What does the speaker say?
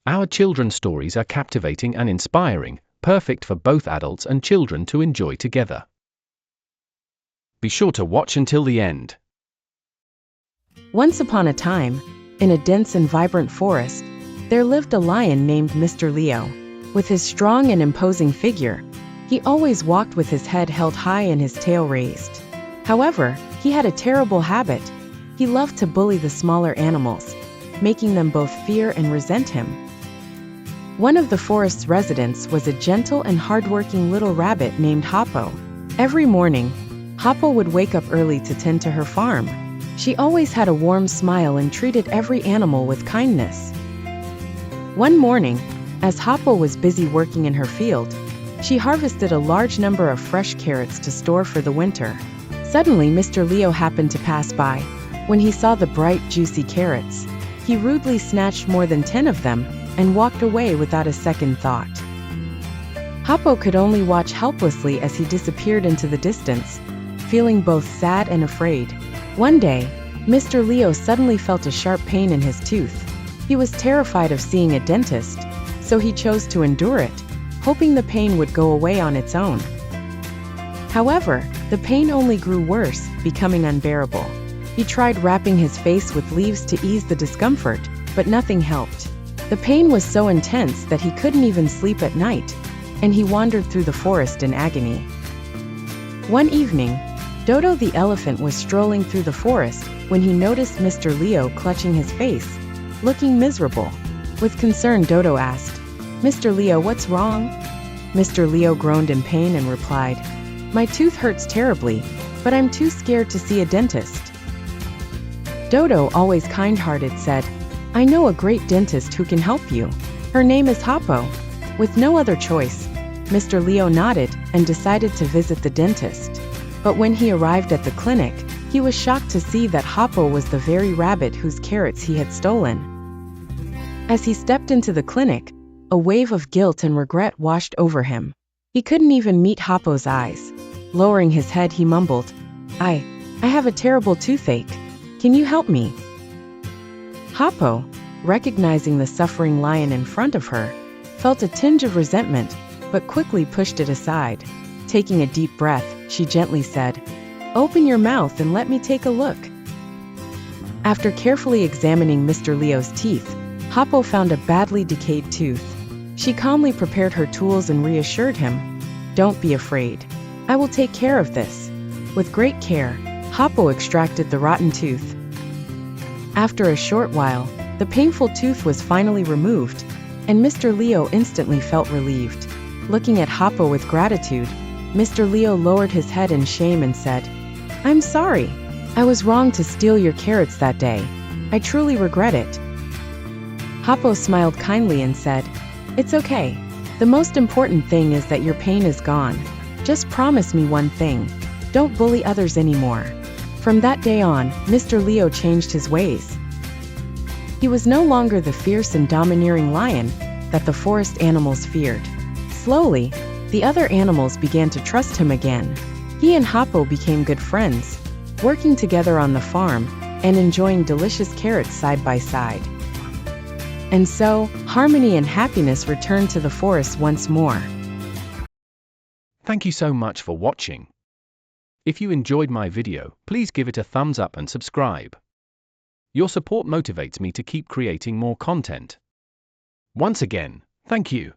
Our children's stories are captivating and inspiring, perfect for both adults and children to enjoy together. Be sure to watch until the end. Once upon a time, in a dense and vibrant forest, there lived a lion named Mr. Leo. With his strong and imposing figure, he always walked with his head held high and his tail raised. However, he had a terrible habit. He loved to bully the smaller animals, making them both fear and resent him. One of the forest's residents was a gentle and hardworking little rabbit named Hoppo. Every morning, Hoppo would wake up early to tend to her farm. She always had a warm smile and treated every animal with kindness. One morning, as Hoppo was busy working in her field, she harvested a large number of fresh carrots to store for the winter. Suddenly, Mr. Leo happened to pass by. When he saw the bright, juicy carrots, he rudely snatched more than 10 of them and walked away without a second thought. Hoppo could only watch helplessly as he disappeared into the distance, feeling both sad and afraid. One day, Mr. Leo suddenly felt a sharp pain in his tooth. He was terrified of seeing a dentist, so he chose to endure it, hoping the pain would go away on its own. However, the pain only grew worse, becoming unbearable. He tried wrapping his face with leaves to ease the discomfort, but nothing helped. The pain was so intense that he couldn't even sleep at night, and he wandered through the forest in agony. One evening, Dodo the elephant was strolling through the forest when he noticed Mr. Leo clutching his face, looking miserable. With concern, Dodo asked, "Mr. Leo, what's wrong?" Mr. Leo groaned in pain and replied, "My tooth hurts terribly, but I'm too scared to see a dentist." Dodo, always kind-hearted, said, "I know a great dentist who can help you. Her name is Hoppo." With no other choice, Mr. Leo nodded and decided to visit the dentist. But when he arrived at the clinic, he was shocked to see that Hoppo was the very rabbit whose carrots he had stolen. As he stepped into the clinic, a wave of guilt and regret washed over him. He couldn't even meet Hoppo's eyes. Lowering his head, he mumbled, I have a terrible toothache. Can you help me?" Hoppo, recognizing the suffering lion in front of her, felt a tinge of resentment, but quickly pushed it aside. Taking a deep breath, she gently said, "Open your mouth and let me take a look." After carefully examining Mr. Leo's teeth, Hoppo found a badly decayed tooth. She calmly prepared her tools and reassured him, "Don't be afraid. I will take care of this." With great care, Hoppo extracted the rotten tooth. After a short while, the painful tooth was finally removed, and Mr. Leo instantly felt relieved. Looking at Hoppo with gratitude, Mr. Leo lowered his head in shame and said, "I'm sorry. I was wrong to steal your carrots that day. I truly regret it." Hoppo smiled kindly and said, "It's okay. The most important thing is that your pain is gone. Just promise me one thing. Don't bully others anymore." From that day on, Mr. Leo changed his ways. He was no longer the fierce and domineering lion that the forest animals feared. Slowly, the other animals began to trust him again. He and Hoppo became good friends, working together on the farm and enjoying delicious carrots side by side. And so, harmony and happiness returned to the forest once more. Thank you so much for watching. If you enjoyed my video, please give it a thumbs up and subscribe. Your support motivates me to keep creating more content. Once again, thank you.